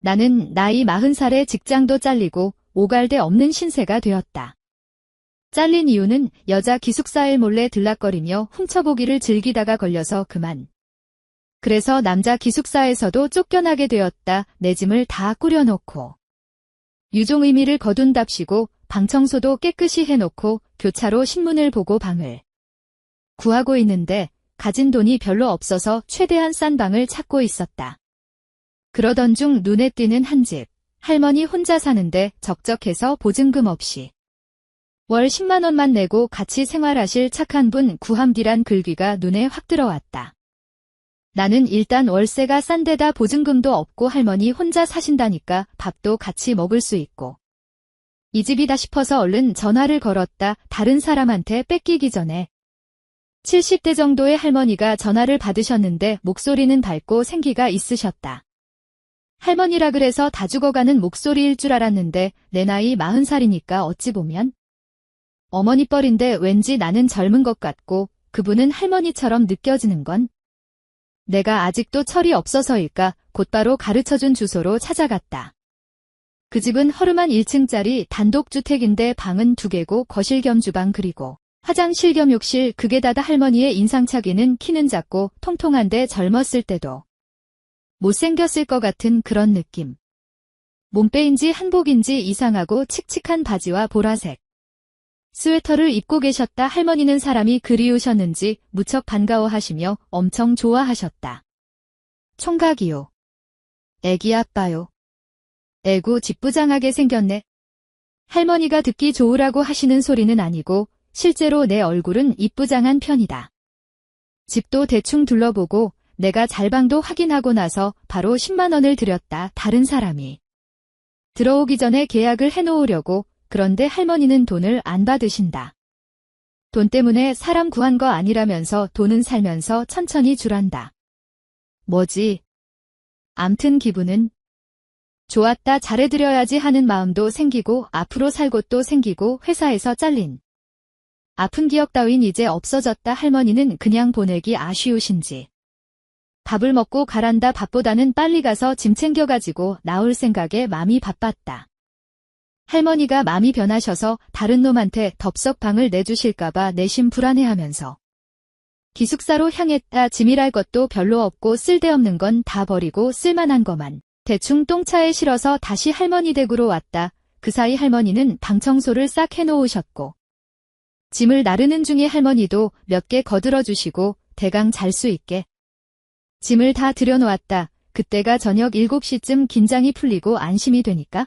나는 나이 40살에 직장도 잘리고 오갈데 없는 신세가 되었다. 잘린 이유는 여자 기숙사에 몰래 들락거리며 훔쳐보기를 즐기다가 걸려서 그만. 그래서 남자 기숙사에서도 쫓겨나게 되었다. 내 짐을 다 꾸려놓고. 유종 의미를 거둔답시고 방 청소도 깨끗이 해놓고 교차로 신문을 보고 방을 구하고 있는데 가진 돈이 별로 없어서 최대한 싼 방을 찾고 있었다. 그러던 중 눈에 띄는 한 집. 할머니 혼자 사는데 적적해서 보증금 없이 월 10만 원만 내고 같이 생활하실 착한 분 구함디란 글귀가 눈에 확 들어왔다. 나는 일단 월세가 싼 데다 보증금도 없고 할머니 혼자 사신다니까 밥도 같이 먹을 수 있고 이 집이다 싶어서 얼른 전화를 걸었다. 다른 사람한테 뺏기기 전에. 70대 정도의 할머니가 전화를 받으셨는데 목소리는 밝고 생기가 있으셨다. 할머니라 그래서 다 죽어가는 목소리일 줄 알았는데 내 나이 40살이니까 어찌 보면 어머니 뻘인데 왠지 나는 젊은 것 같고 그분은 할머니처럼 느껴지는 건 내가 아직도 철이 없어서일까. 곧바로 가르쳐준 주소로 찾아갔다. 그 집은 허름한 1층짜리 단독주택인데 방은 2개고 거실 겸 주방 그리고 화장실 겸 욕실. 극에 다다 할머니의 인상착의는 키는 작고 통통한데 젊었을 때도 못생겼을 것 같은 그런 느낌. 몸빼인지 한복인지 이상하고 칙칙한 바지와 보라색 스웨터를 입고 계셨다. 할머니는 사람이 그리우셨는지 무척 반가워하시며 엄청 좋아하셨다. 총각이요. 애기 아빠요. 애구 짓부장하게 생겼네. 할머니가 듣기 좋으라고 하시는 소리는 아니고 실제로 내 얼굴은 이쁘장한 편이다. 집도 대충 둘러보고 내가 잘방도 확인하고 나서 바로 10만 원을 들였다. 다른 사람이 들어오기 전에 계약을 해놓으려고. 그런데 할머니는 돈을 안 받으신다. 돈 때문에 사람 구한 거 아니라면서 돈은 살면서 천천히 주란다. 뭐지? 암튼 기분은 좋았다. 잘해드려야지 하는 마음도 생기고 앞으로 살 곳도 생기고 회사에서 잘린 아픈 기억 따윈 이제 없어졌다. 할머니는 그냥 보내기 아쉬우신지 밥을 먹고 가란다. 밥보다는 빨리 가서 짐 챙겨가지고 나올 생각에 맘이 바빴다. 할머니가 마음이 변하셔서 다른 놈한테 덥석 방을 내주실까봐 내심 불안해하면서 기숙사로 향했다. 짐이랄 것도 별로 없고 쓸데없는 건 다 버리고 쓸만한 거만 대충 똥차에 실어서 다시 할머니 댁으로 왔다. 그 사이 할머니는 방 청소를 싹 해놓으셨고 짐을 나르는 중에 할머니도 몇 개 거들어주시고 대강 잘 수 있게 짐을 다 들여놓았다. 그때가 저녁 7시쯤 긴장이 풀리고 안심이 되니까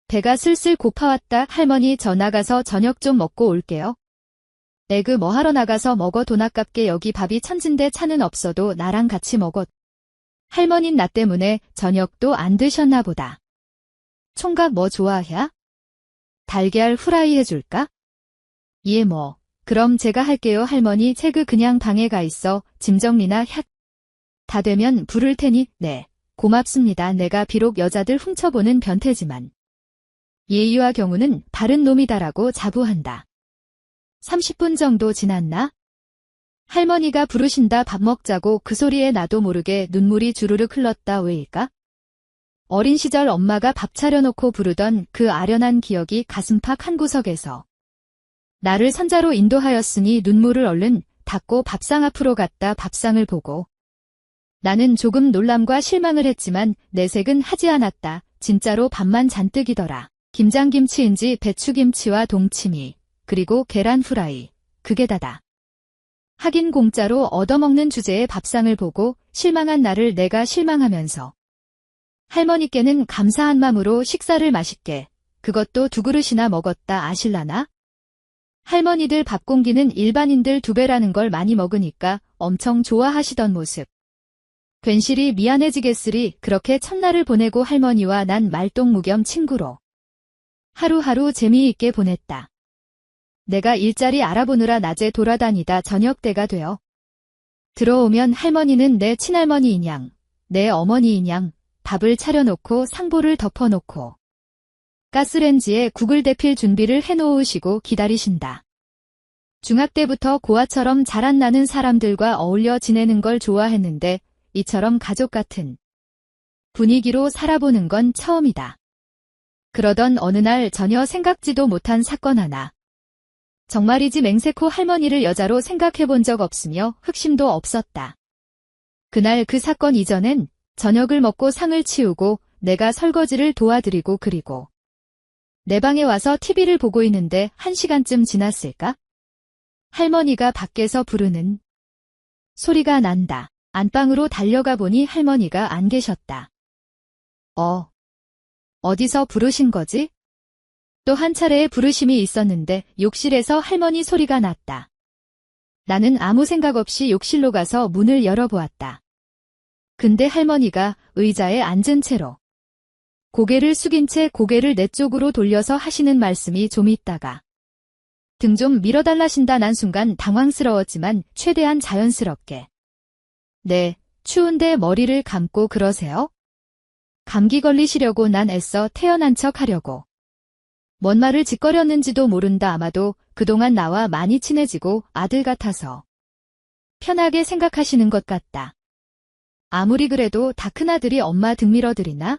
배가 슬슬 고파왔다. 할머니 저 나가서 저녁 좀 먹고 올게요. 에그 뭐하러 나가서 먹어. 돈 아깝게 여기 밥이 천진데 차는 없어도 나랑 같이 먹어. 할머닌 나 때문에 저녁도 안 드셨나 보다. 총각 뭐 좋아해? 달걀 후라이 해줄까? 예 뭐. 그럼 제가 할게요. 할머니 채그 그냥 방에 가 있어. 짐 정리나 다 되면 부를 테니. 네. 고맙습니다. 내가 비록 여자들 훔쳐보는 변태지만 예의와 경우는 바른 놈이다라고 자부한다. 30분 정도 지났나? 할머니가 부르신다. 밥 먹자고. 그 소리에 나도 모르게 눈물이 주르륵 흘렀다. 왜일까? 어린 시절 엄마가 밥 차려놓고 부르던 그 아련한 기억이 가슴팍 한 구석에서 나를 선자로 인도하였으니 눈물을 얼른 닦고 밥상 앞으로 갔다. 밥상을 보고 나는 조금 놀람과 실망을 했지만 내색은 하지 않았다. 진짜로 밥만 잔뜩이더라. 김장김치인지 배추김치와 동치미, 그리고 계란 후라이, 그게 다다. 하긴 공짜로 얻어먹는 주제의 밥상을 보고 실망한 나를 내가 실망하면서 할머니께는 감사한 마음으로 식사를 맛있게, 그것도 2그릇이나 먹었다. 아실라나? 할머니들 밥 공기는 일반인들 2배라는 걸 많이 먹으니까 엄청 좋아하시던 모습. 괜시리 미안해지겠으리. 그렇게 첫날을 보내고 할머니와 난 말똥무겸 친구로 하루하루 재미있게 보냈다. 내가 일자리 알아보느라 낮에 돌아다니다 저녁 때가 되어 들어오면 할머니는 내 친할머니이냥 내 어머니이냥 밥을 차려놓고 상보를 덮어놓고 가스렌지에 국을 데필 준비를 해놓으시고 기다리신다. 중학 때부터 고아처럼 자란 나는 사람들과 어울려 지내는 걸 좋아했는데 이처럼 가족 같은 분위기로 살아보는 건 처음이다. 그러던 어느 날 전혀 생각지도 못한 사건 하나. 정말이지 맹세코 할머니를 여자로 생각해본 적 없으며 흑심도 없었다. 그날 그 사건 이전엔 저녁을 먹고 상을 치우고 내가 설거지를 도와드리고 그리고 내 방에 와서 TV를 보고 있는데 1시간쯤 지났을까? 할머니가 밖에서 부르는 소리가 난다. 안방으로 달려가 보니 할머니가 안 계셨다. 어디서 부르신 거지? 또 한 차례의 부르심이 있었는데 욕실에서 할머니 소리가 났다. 나는 아무 생각 없이 욕실로 가서 문을 열어보았다. 근데 할머니가 의자에 앉은 채로 고개를 숙인 채 고개를 내 쪽으로 돌려서 하시는 말씀이 좀 있다가 등 좀 밀어달라신다. 난 순간 당황스러웠지만 최대한 자연스럽게 네, 추운데 머리를 감고 그러세요? 감기 걸리시려고 난 애써 태어난 척 하려고. 뭔 말을 짓거렸는지도 모른다. 아마도 그동안 나와 많이 친해지고 아들 같아서 편하게 생각하시는 것 같다. 아무리 그래도 다 큰아들이 엄마 등 밀어드리나?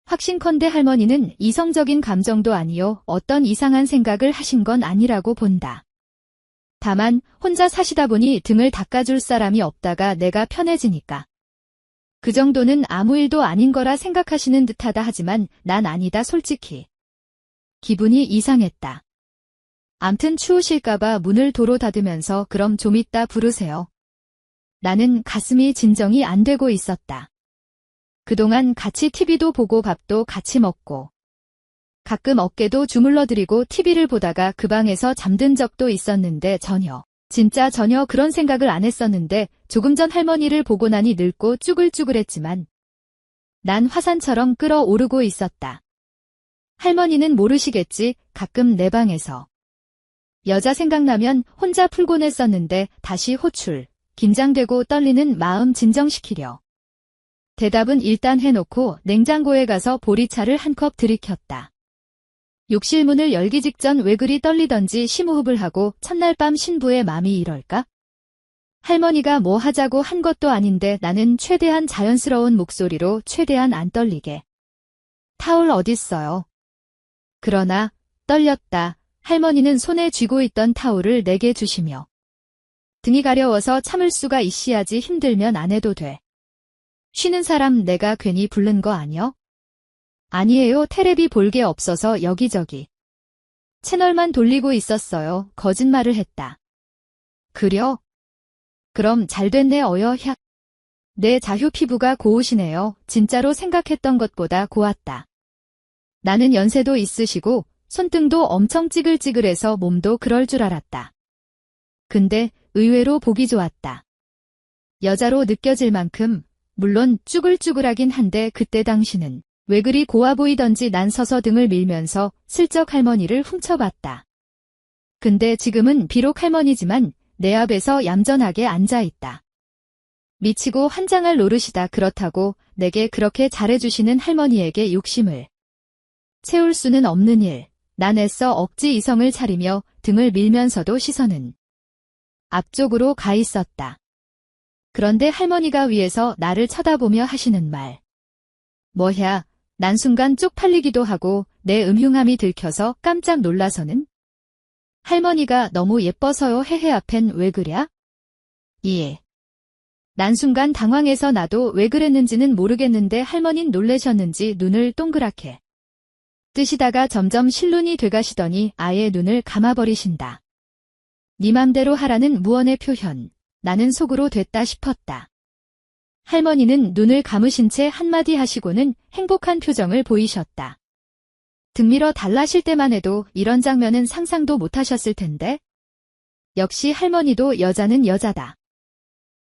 확신컨대 할머니는 이성적인 감정도 아니요 어떤 이상한 생각을 하신 건 아니라고 본다. 다만 혼자 사시다 보니 등을 닦아줄 사람이 없다가 내가 편해지니까. 그 정도는 아무 일도 아닌 거라 생각하시는 듯하다. 하지만 난 아니다. 솔직히. 기분이 이상했다. 암튼 추우실까봐 문을 도로 닫으면서 그럼 좀 이따 부르세요. 나는 가슴이 진정이 안 되고 있었다. 그동안 같이 TV도 보고 밥도 같이 먹고 가끔 어깨도 주물러드리고 TV를 보다가 그 방에서 잠든 적도 있었는데 진짜 전혀 그런 생각을 안 했었는데 조금 전 할머니를 보고 나니 늙고 쭈글쭈글했지만 난 화산처럼 끓어오르고 있었다. 할머니는 모르시겠지. 가끔 내 방에서 여자 생각나면 혼자 풀곤 했었는데 다시 호출, 긴장되고 떨리는 마음 진정시키려. 대답은 일단 해놓고 냉장고에 가서 보리차를 한 컵 들이켰다. 욕실 문을 열기 직전 왜 그리 떨리던지 심호흡을 하고 첫날 밤 신부의 맘이 이럴까? 할머니가 뭐 하자고 한 것도 아닌데 나는 최대한 자연스러운 목소리로 최대한 안 떨리게. 타올 어딨어요? 그러나 떨렸다. 할머니는 손에 쥐고 있던 타올을 내게 주시며 등이 가려워서 참을 수가 있어야지 힘들면 안 해도 돼. 쉬는 사람 내가 괜히 부른 거 아니여? 아니에요. 테레비 볼 게 없어서 여기저기 채널만 돌리고 있었어요. 거짓말을 했다. 그려? 그럼 잘 됐네. 어여향. 내 자휴 피부가 고우시네요. 진짜로 생각했던 것보다 고왔다. 나는 연세도 있으시고 손등도 엄청 찌글찌글해서 몸도 그럴 줄 알았다. 근데 의외로 보기 좋았다. 여자로 느껴질 만큼 물론 쭈글쭈글하긴 한데 그때 당시는 왜 그리 고와 보이던지 난 서서 등을 밀면서 슬쩍 할머니를 훔쳐봤다. 근데 지금은 비록 할머니지만 내 앞에서 얌전하게 앉아있다. 미치고 환장할 노릇이다. 그렇다고 내게 그렇게 잘해주시는 할머니에게 욕심을 채울 수는 없는 일. 난 애써 억지 이성을 차리며 등을 밀면서도 시선은 앞쪽으로 가 있었다. 그런데 할머니가 위에서 나를 쳐다보며 하시는 말. 뭐야? 난 순간 쪽팔리기도 하고 내 음흉함이 들켜서 깜짝 놀라서는 할머니가 너무 예뻐서요. 헤헤. 앞엔 왜 그랴? 예. 난 순간 당황해서 나도 왜 그랬는지는 모르겠는데 할머닌 놀라셨는지 눈을 동그랗게 뜨시다가 점점 실눈이 돼가시더니 아예 눈을 감아버리신다. 네 맘대로 하라는 무언의 표현. 나는 속으로 됐다 싶었다. 할머니는 눈을 감으신 채 한마디 하시고는 행복한 표정을 보이셨다. 등 밀어 달라실 때만 해도 이런 장면은 상상도 못하셨을 텐데. 역시 할머니도 여자는 여자다.